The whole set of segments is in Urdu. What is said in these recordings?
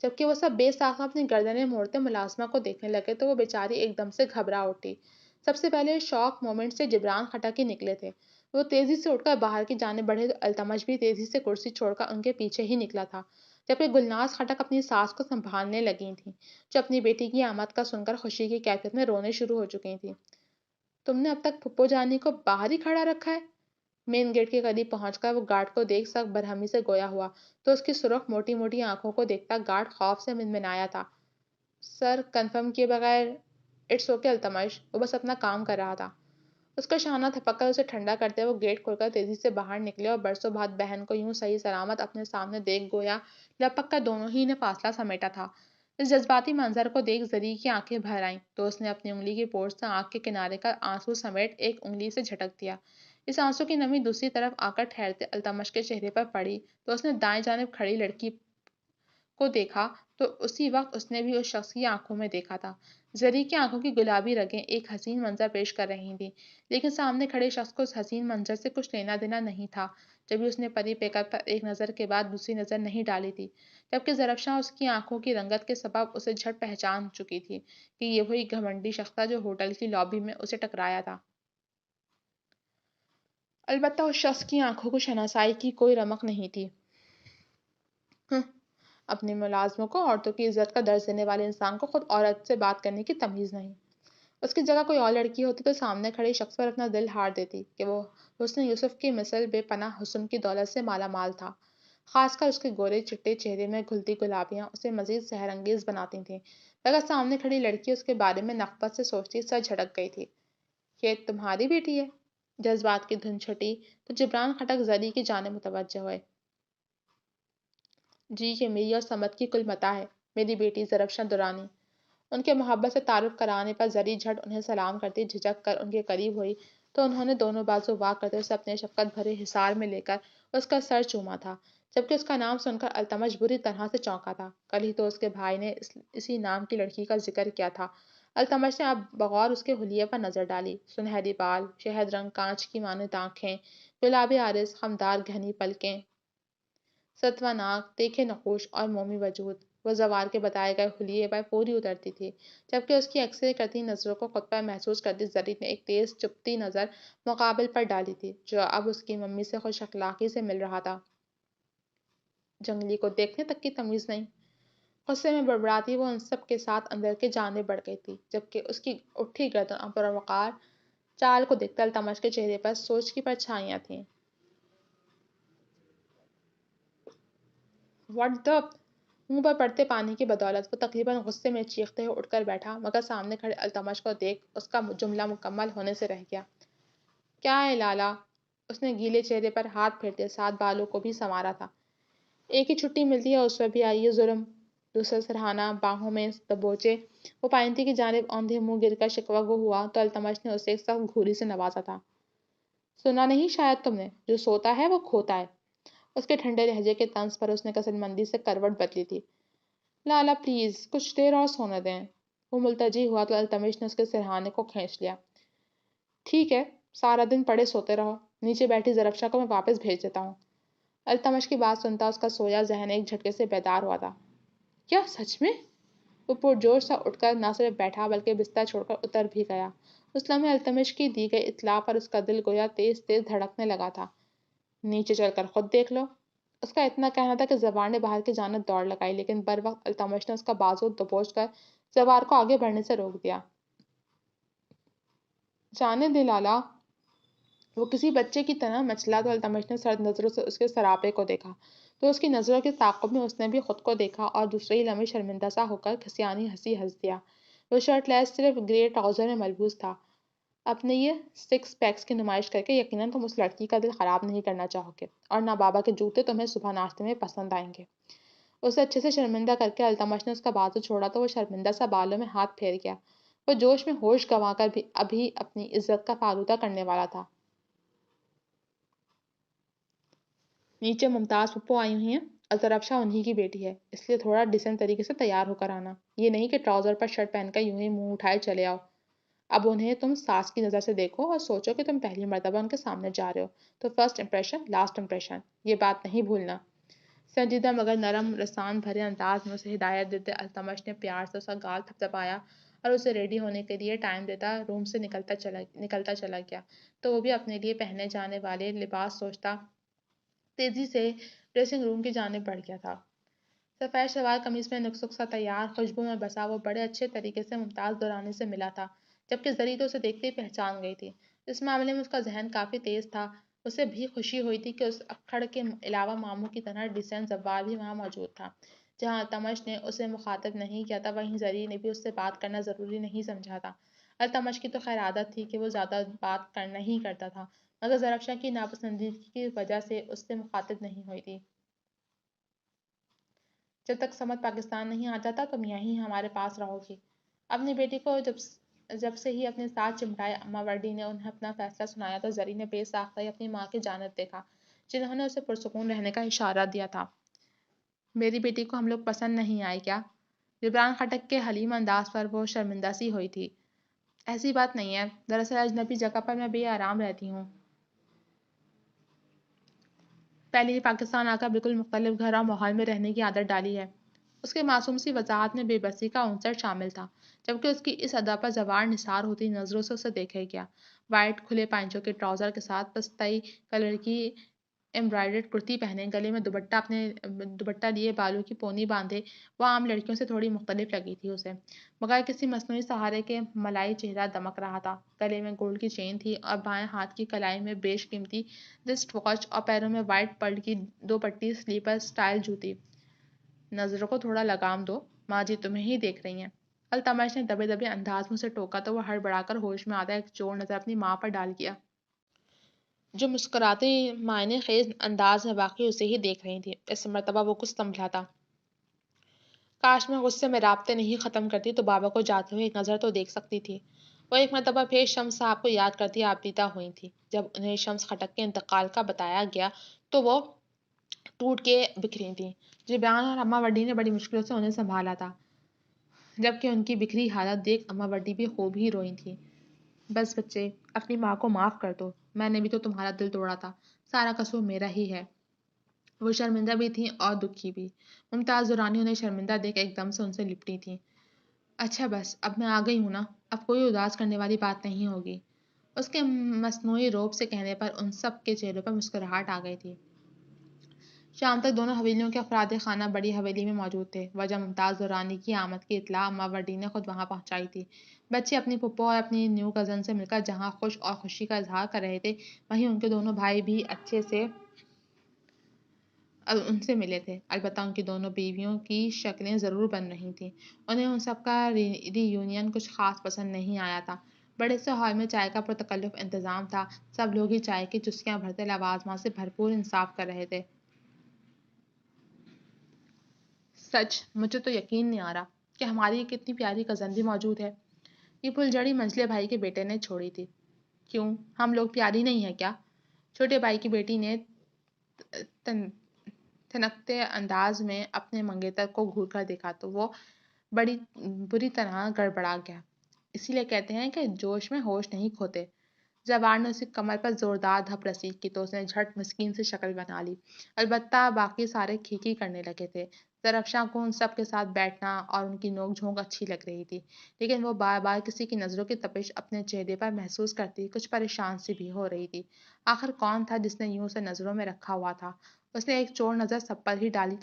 جبکہ وہ سب بے ساختہ اپنی گردنیں موڑتے ملازمہ کو دیکھنے لگے تو وہ بیچاری ایک دم سے گھبرا اٹھی۔ سب سے پہلے شاک مومنٹ سے جبران خٹک ہی نکلے تھے۔ وہ تیزی سے اٹھ کر باہر کی جانب بڑھے تو التمش بھی تیزی سے کرسی چھوڑ کر ان کے پیچھے ہی نکلا تھا، جبکہ گلناز خٹک اپنی ساس کو سنبھالنے لگی تھیں، جو اپنی بیٹی کی آمد کا سن کر خوشی کی کیفیت میں رونے شروع ہو چکی تھیں۔ تم نے اب تک پھپھو جانی کو باہر ہی کھڑا رکھا ہے؟ مین گیٹ کے قریب پہنچ کر وہ گارڈ کو دیکھ سک برہمی سے گویا ہوا تو اس کی سرخ موٹی موٹی آنکھوں کو دیکھتا گارڈ خوف سے منمنایا تھا۔ سر کنفرم کیے بغیر اٹس اوکے التمش، وہ بس اپنا کام کر رہا تھا۔ اس کا شانہ تھپک کر اسے ٹھنڈا کرتے وہ گیٹ کھول کر تیزی سے باہر نکلے اور برسوں بعد بہن کو یوں صحیح سلامت اپنے سامنے دیکھ گویا لپک کر دونوں ہی نے فاصلہ سمیٹا تھا۔ اس جذباتی منظر کو دیکھ زری کی آنکھیں بھر آئیں تو اس نے اپنی انگلی کی پورٹ سے آنکھ کے کنارے کا آنسو سمیٹ ایک انگلی سے جھٹک دیا۔ اس آنسو کی نمی دوسری طرف آ کر ٹھہرتے التمش کے چہرے پر پڑی تو اس نے دائیں جانب کھڑی لڑکی کو دیکھا تو اسی وقت اس نے بھی اس شخص کی آنکھوں میں دیکھا تھا۔ زری کی آنکھوں کی گلابی رگیں ایک حسین منظر پیش کر رہی تھیں، لیکن سامنے کھڑے شخص کو اس حسین منظر سے کچھ لینا دینا نہیں تھا، جبھی اس نے پری پیکر پر ایک نظر کے بعد دوسری نظر نہیں ڈالی تھی، جبکہ زرفشاں اس کی آنکھوں کی رنگت کے سبب اسے جھٹ پہچان چکی تھی کہ یہ وہی گھمنڈی شخص تھا جو ہوٹل کی لابی میں اسے ٹکرایا تھا۔ البتہ اس شخص کی آنکھوں کو شناسائی کی کوئی رمق نہیں تھی۔ اپنے ملازموں کو عورتوں کی عزت کا درس دینے والے انسان کو خود عورت سے بات کرنے کی تمیز نہیں۔ اس کی جگہ کوئی اور لڑکی ہوتی تو سامنے کھڑے شخص پر اپنا دل ہار دیتی کہ وہ حسن یوسف کی مثل بے پناہ حسن کی دولت سے مالا مال تھا۔ خاص کر اس کے گورے چٹے چہرے میں گھلتی گلابیاں اسے مزید سحر انگیز بناتی تھیں، مگر سامنے کھڑی لڑکی اس کے بارے میں نخبت سے سوچتی سر جھٹک گئی تھی۔ یہ تمہاری بیٹی ہے؟ جذبات کی دھن چھٹی تو جبران خٹک زری کی جانب متوجہ ہوئے۔ جی، یہ میری اور سمت کی کل متا ہے، میری بیٹی زرفشاں درانی۔ ان کے محبت سے تعارف کرانے پر زری جھٹ انہیں سلام کرتی جھجک کر ان کے قریب ہوئی تو انہوں نے دونوں بازو وا کرتے اسے اپنے شفقت بھرے حصار میں لے کر اس کا سر چوما تھا، جبکہ اس کا نام سن کر التمش بری طرح سے چونکا تھا۔ کل ہی تو اس کے بھائی نے اسی نام کی لڑکی کا ذکر کیا تھا۔ التمش نے اب بغور اس کے حلیے پر نظر ڈالی۔ سنہری بال، شہد رنگ کانچ کی مانند آنکھیں، گلابی عارض خمدار گہنی پلکیں، ستواں ناک، تیکھے نقوش اور مومی وجود، وہ زوار کے بتائے گئے حلیے پر پوری اترتی تھی، جبکہ اس کی ایکس رے کرتی نظروں کو خود پر محسوس کرتی زری نے ایک تیز چپتی نظر مقابل پر ڈالی تھی جو اب اس کی ممی سے خوش اخلاقی سے مل رہا تھا۔ جنگلی کو دیکھنے تک کی تمیز نہیں! غصے میں بڑبڑاتی وہ ان سب کے ساتھ اندر کے جانب بڑھ گئی تھی، جبکہ اس کی اٹھی گردن اور پروقار چال کو دیکھتا التمش کے چہرے پر سوچ کی پرچھائیاں تھیں۔ What the! منہ پر پڑتے پانی کی بدولت وہ تقریباً غصے میں چیختے ہوئے اٹھ کر بیٹھا، مگر سامنے کھڑے التمش کو دیکھ اس کا جملہ مکمل ہونے سے رہ گیا۔ کیا ہے لالا؟ اس نے گیلے چہرے پر ہاتھ پھیرتے ساتھ بالوں کو بھی سنوارا تھا۔ ایک ہی چھٹی ملتی ہے اس پر بھی آئی ہے ظلم! دوسرا سرہانہ باہوں میں دبوچے وہ پائنتی کی جانب اوندھے منہ گر کر شکوہ گو ہوا تو التمش نے اسے ایک سخت گھوری سے نوازا تھا۔ سنا نہیں شاید تم نے، جو سوتا ہے وہ کھوتا ہے۔ اس کے ٹھنڈے لہجے کے طنز پر اس نے کسل مندی سے کروٹ بدلی تھی۔ لالا پلیز کچھ دیر اور سونے دیں۔ وہ ملتجی ہوا تو التمش نے اس کے سرہانے کو کھینچ لیا۔ ٹھیک ہے، سارا دن پڑے سوتے رہو، نیچے بیٹھی زرفشا کو میں واپس بھیج دیتا ہوں۔ التمش کی بات سنتا اس کا سویا ذہن ایک جھٹکے سے بیدار ہوا تھا۔ کیا سچ میں؟ وہ پرجوش سا اٹھ کر نہ صرف بیٹھا بلکہ بستر چھوڑ کر اتر بھی گیا۔ اس لمحے التمش کی دی گئی اطلاع پر اس کا دل گویا تیز تیز دھڑکنے لگا تھا۔ نیچے چل کر خود دیکھ لو۔ اس کا اتنا کہنا تھا کہ زوار نے باہر کی جانب دوڑ لگائی، لیکن بر وقت التمش نے اس کا بازو دبوچ کر زوار کو آگے بڑھنے سے روک دیا۔ جانے دے لالا! وہ کسی بچے کی طرح مچلا تو التمش نے سرد نظروں سے اس کے سراپے کو دیکھا تو اس کی نظروں کے تعاقب میں اس نے بھی خود کو دیکھا اور دوسرے ہی لمحے شرمندہ سا ہو کر کھسیانی ہنسی ہنس دیا۔ وہ شرٹ لیس صرف گرے ٹراؤزر میں ملبوس تھا۔ اپنے یہ سکس پیکس کی نمائش کر کے یقیناً تم اس لڑکی کا دل خراب نہیں کرنا چاہو گے، اور نہ بابا کے جوتے تمہیں صبح ناشتے میں پسند آئیں گے۔ اسے اچھے سے شرمندہ کر کے التمش نے اس کا بازو چھوڑا تو وہ شرمندہ سا بالوں میں ہاتھ پھیر گیا۔ وہ جوش میں ہوش گنوا کر بھی ابھی اپنی عزت کا فالودہ کرنے والا تھا۔ نیچے ممتاز پھپھو آئی ہوئی ہیں اور زرفشاں انہی کی بیٹی ہے، اس لیے تھوڑا ڈیسنٹ طریقے سے تیار ہو کر آنا، یہ نہیں کہ ٹراؤزر پر شرٹ پہن کر یوں ہی منہ اٹھائے چلے آؤ۔ اب انہیں تم ساس کی نظر سے دیکھو اور سوچو کہ تم پہلی مرتبہ ان کے سامنے جا رہے ہو، تو فرسٹ امپریشن لاسٹ امپریشن، یہ بات نہیں بھولنا۔ سنجیدہ مگر نرم رسان بھرے انداز میں اسے ہدایت دیتے التمش نے پیار سے اس کا گال تھپتھپایا اور اسے ریڈی ہونے کے لیے ٹائم دیتا روم سے نکلتا چلا گیا تو وہ بھی اپنے لیے پہنے جانے والے لباس سوچتا تیزی سے ڈریسنگ روم کی جانب بڑھ گیا تھا۔ سفید شلوار قمیص میں نک سا تیار خشبو میں بسا وہ بڑے اچھے طریقے سے ممتاز دورانی سے ملا تھا جبکہ زری تو اسے دیکھتے ہی پہچان گئی تھی۔ اس معاملے میں اس کا ذہن کافی تیز تھا۔ اسے بھی خوشی ہوئی تھی کہ اس اکھڑ کے علاوہ ماموں کی طرح ڈیسنٹ زوال بھی وہاں موجود تھا۔ جہاں التمش نے اسے مخاطب نہیں کیا تھا وہیں زری نے بھی اس سے بات کرنا ضروری نہیں سمجھا تھا۔ التمش کی تو خیر عادت تھی کہ وہ زیادہ بات نہیں کرتا تھا مگر زرافشاں کی ناپسندیدگی کی وجہ سے اس سے مخاطب نہیں ہوئی تھی۔ جب تک سمت پاکستان نہیں آ جاتا تم یہیں ہمارے پاس رہو گی۔ اپنی بیٹی کو جب سے ہی اپنے ساتھ چمٹائے اماں وردی نے انہیں اپنا فیصلہ سنایا تو زری نے بے ساختہ ہی اپنی ماں کی جانب دیکھا جنہوں نے اسے پرسکون رہنے کا اشارہ دیا تھا۔ میری بیٹی کو ہم لوگ پسند نہیں آئے کیا؟ جبران خٹک کے حلیم انداز پر وہ شرمندہ سی ہوئی تھی۔ ایسی بات نہیں ہے، دراصل اجنبی جگہ پر میں بے آرام رہتی ہوں۔ پہلے ہی پاکستان آ کر بالکل مختلف گھر اور ماحول میں رہنے کی عادت ڈالی ہے۔ اس کے معصوم سی وضاحت میں بے بسی کا عنصر شامل تھا جبکہ اس کی اس ادا پر زوار نثار ہوتی نظروں سے اسے دیکھا گیا۔ وائٹ کھلے پائنچوں کے ٹراؤزر کے ساتھ پستئی کلر کی ایمبرائڈرڈ کرتی پہنے گلے میں دوپٹہ لیے بالوں کی پونی باندھے وہ عام لڑکیوں سے تھوڑی مختلف لگی تھی اسے، مگر کسی مصنوعی سہارے کے ملائی چہرہ دمک رہا تھا۔ گلے میں گولڈ کی چین تھی اور بائیں ہاتھ کی کلائی میں بیش قیمتی رسٹ واچ اور پیروں میں وائٹ پرل کی 2 پٹی سلیپر سٹائل جوتی۔ نظروں کو تھوڑا لگام دو، ماں جی تمہیں ہی دیکھ رہی ہیں۔ التمش نے دبے دبے انداز میں اسے ٹوکا تو وہ ہڑبڑا کر ہوش میں آتا ایک چور نظر اپنی ماں پر ڈال گیا جو مسکراتے معنی خیز انداز میں واقعی اسے ہی دیکھ رہی تھی۔ اس مرتبہ وہ کچھ سنبھلا تھا۔ کاش میں غصے میں رابطے نہیں ختم کرتی تو بابا کو جاتے ہوئے ایک نظر تو دیکھ سکتی تھی۔ وہ ایک مرتبہ پھر شمس صاحب کو یاد کرتی آبدیدہ ہوئی تھی۔ جب انہیں شمس خٹک کے انتقال کا بتایا گیا تو وہ ٹوٹ کے بکھری تھیں۔ جبران اور اماں وردی نے بڑی مشکلوں سے انہیں سنبھالا تھا جبکہ ان کی بکھری حالت دیکھ اماں وردی بھی خوب ہی روئی تھیں۔ بس بچے، اپنی ماں کو معاف کر دو، میں نے بھی تو تمہارا دل توڑا تھا، سارا قصور میرا ہی ہے۔ وہ شرمندہ بھی تھیں اور دکھی بھی۔ ممتاز دورانی انہیں شرمندہ دیکھ ایک دم سے ان سے لپٹی تھیں۔ اچھا بس اب میں آ گئی ہوں نا، اب کوئی اداس کرنے والی بات نہیں ہوگی۔ اس کے مصنوعی روب سے کہنے پر ان سب کے چہروں پر مسکراہٹ آ گئی تھی۔ شام تک دونوں حویلیوں کے افراد خانہ بڑی حویلی میں موجود تھے۔ وجہ ممتاز دورانی کی آمد کی اطلاع اماں وردی نے خود وہاں پہنچائی تھی۔ بچے اپنی پھپھو اور اپنی نیو کزن سے مل کر جہاں خوش اور خوشی کا اظہار کر رہے تھے وہیں ان کے دونوں بھائی بھی اچھے سے ان سے ملے تھے۔ البتہ ان کی دونوں بیویوں کی شکلیں ضرور بن رہی تھیں۔ انہیں ان سب کا ری یونین کچھ خاص پسند نہیں آیا تھا۔ بڑے سے ہال میں چائے کا پرتکلف انتظام تھا۔ سب لوگ ہی چائے کی چسکیاں بھرتے لوازمات سے بھرپور انصاف کر رہے تھے۔ سچ مجھے تو یقین نہیں آ رہا کہ ہماری ایک اتنی پیاری کزن بھی موجود ہے۔ یہ پھلجھڑی منجلے بھائی کے بیٹے نے چھوڑی تھی۔ کیوں ہم لوگ پیاری نہیں ہیں کیا؟ چھوٹے بھائی کی بیٹی نے تھنکتے انداز میں اپنے منگیتر کو گھور کر دیکھا تو وہ بڑی بری طرح گڑبڑا گیا۔ اسی لیے کہتے ہیں کہ جوش میں ہوش نہیں کھوتے۔ زوار نے اسی کمر پر زوردار دھپ رسید کی تو اس نے جھٹ مسکین سے شکل بنا لی۔ البتہ باقی سارے کھیکی کرنے لگے تھے۔ زرافشاں کو ان سب کے ساتھ بیٹھنا اور ان کی نوک جھونک اچھی لگ رہی تھی لیکن وہ بار بار کسی کی نظروں کی تپش اپنے چہرے پر محسوس کرتی کچھ پریشان سی بھی ہو رہی تھی۔ آخر کون تھا جس نے یوں اسے نظروں میں رکھا ہوا تھا؟ اس نے ایک چور نظر سب پر ہی ڈالی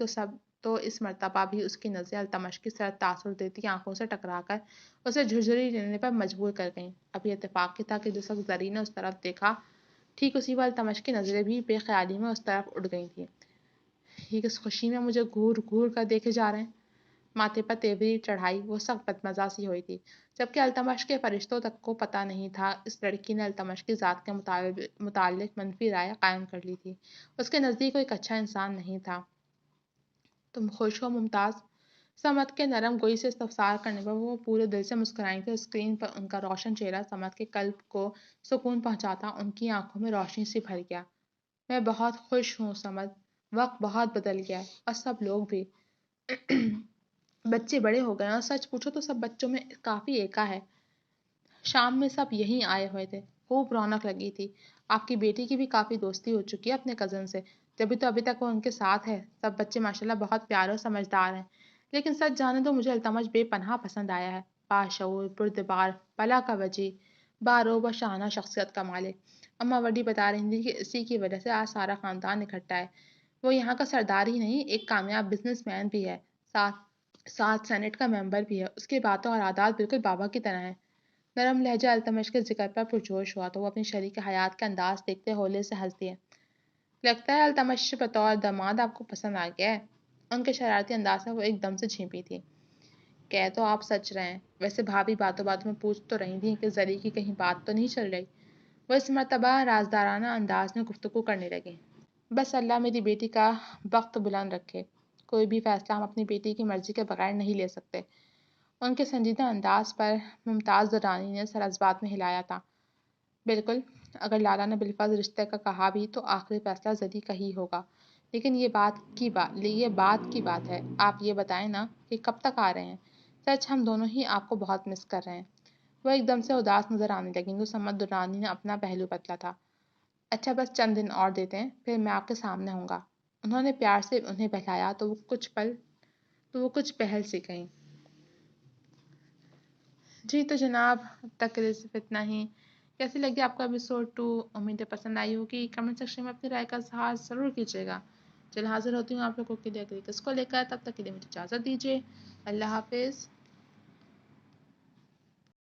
تو اس مرتبہ بھی اس کی نظریں التمش کی سرد تاثر دیتی آنکھوں سے ٹکرا کر اسے جھرجھری لینے پر مجبور کر گئیں۔ اب یہ اتفاق ہی تھا کہ جس وقت زری نے اس طرف دیکھا ٹھیک اسی وقت التمش کی نظریں بھی بے خیالی میں اس طرف اٹھ گئی تھیں۔ یہ کس خوشی میں مجھے گھور گھور کر دیکھے جا رہے ہیں؟ ماتھے پر تیوری چڑھائی وہ سخت بدمزہ سی ہوئی تھی جبکہ التمش کے فرشتوں تک کو پتہ نہیں تھا اس لڑکی نے التمش کی ذات کے متعلق منفی رائے قائم کر لی تھی۔ اس کے نزدیک وہ ایک اچھا انسان نہیں تھا۔ تم خوش ہو ممتاز؟ سمت کے نرم گوئی سے استفسار کرنے پر وہ پورے دل سے مسکرائیں تھیں۔ اسکرین پر ان کا روشن چہرہ سمت کے قلب کو سکون پہنچاتا ان کی آنکھوں میں روشنی سے بھر گیا۔ میں بہت خوش ہوں سمت، وقت بہت بدل گیا ہے اور سب لوگ بھی۔ بچے بڑے ہو گئے اور سچ پوچھو تو سب بچوں میں کافی ایکا ہے۔ شام میں سب یہیں آئے ہوئے تھے، خوب رونق لگی تھی۔ آپ کی بیٹی کی بھی کافی دوستی ہو چکی ہے اپنے کزن سے، جبھی تو ابھی تک وہ ان کے ساتھ ہے. سب بچے ماشاءاللہ بہت پیارے اور سمجھدار ہیں. لیکن سچ جانے تو مجھے التمش بے پناہ پسند آیا ہے. باشعور، پردبار، بلا کا وجی، باروب اور شاہانہ شخصیت کا مالک. اماں وڈی بتا رہی تھی کہ اسی کی وجہ سے آج سارا خاندان اکٹھا ہے. وہ یہاں کا سردار ہی نہیں، ایک کامیاب بزنس مین بھی ہے. ساتھ سینٹ کا ممبر بھی ہے. اس کی باتوں اور عادات بالکل بابا کی طرح ہیں. نرم لہجہ التمش کے ذکر پر پرجوش ہوا تو وہ اپنی شریک حیات کے انداز دیکھتے ہولے سے ہنس دیے. لگتا ہے التمش بطور داماد آپ کو پسند آ گیا ہے. ان کے شرارتی انداز میں وہ ایک دم سے جھینپی تھی. کہہ تو آپ سچ رہے ہیں. ویسے بھابھی باتوں باتوں میں پوچھ تو رہی تھیں کہ زری کی کہیں بات تو نہیں چل رہی. وہ اس مرتبہ رازدارانہ انداز میں گفتگو کرنے لگی. بس اللہ میری بیٹی کا وقت بلند رکھے. کوئی بھی فیصلہ ہم اپنی بیٹی کی مرضی کے بغیر نہیں لے سکتے. ان کے سنجیدہ انداز پر ممتاز درانی نے سر اس بات میں ہلایا تھا. بالکل، اگر لالا نے بالفرض رشتے کا کہا بھی تو آخری فیصلہ زری کا ہی ہوگا. لیکن یہ بات کی بات ہے. آپ یہ بتائیں نا کہ کب تک آ رہے ہیں. سچ ہم دونوں ہی آپ کو بہت مس کر رہے ہیں. وہ ایک دم سے اداس نظر آنے لگیں تو سمت درانی نے اپنا پہلو بتلا تھا. اچھا بس چند دن اور دیتے ہیں پھر میں آپ کے سامنے ہوں گا. انہوں نے پیار سے انہیں بہلایا تو وہ کچھ پہل سی گئیں. جی تو جناب اب تک کے لیے صرف اتنا ہی. کیسی لگی آپ کو ایپیسوڈ 2؟ امید ہے پسند آئی ہوگی. کمنٹ سیکشن میں اپنی رائے کا اظہار ضرور کیجیے گا. چل حاضر ہوتی ہوں آپ لوگوں کے لیے اگلی قسط کو لے کر. تب تک کے لیے مجھے اجازت دیجیے. اللہ حافظ.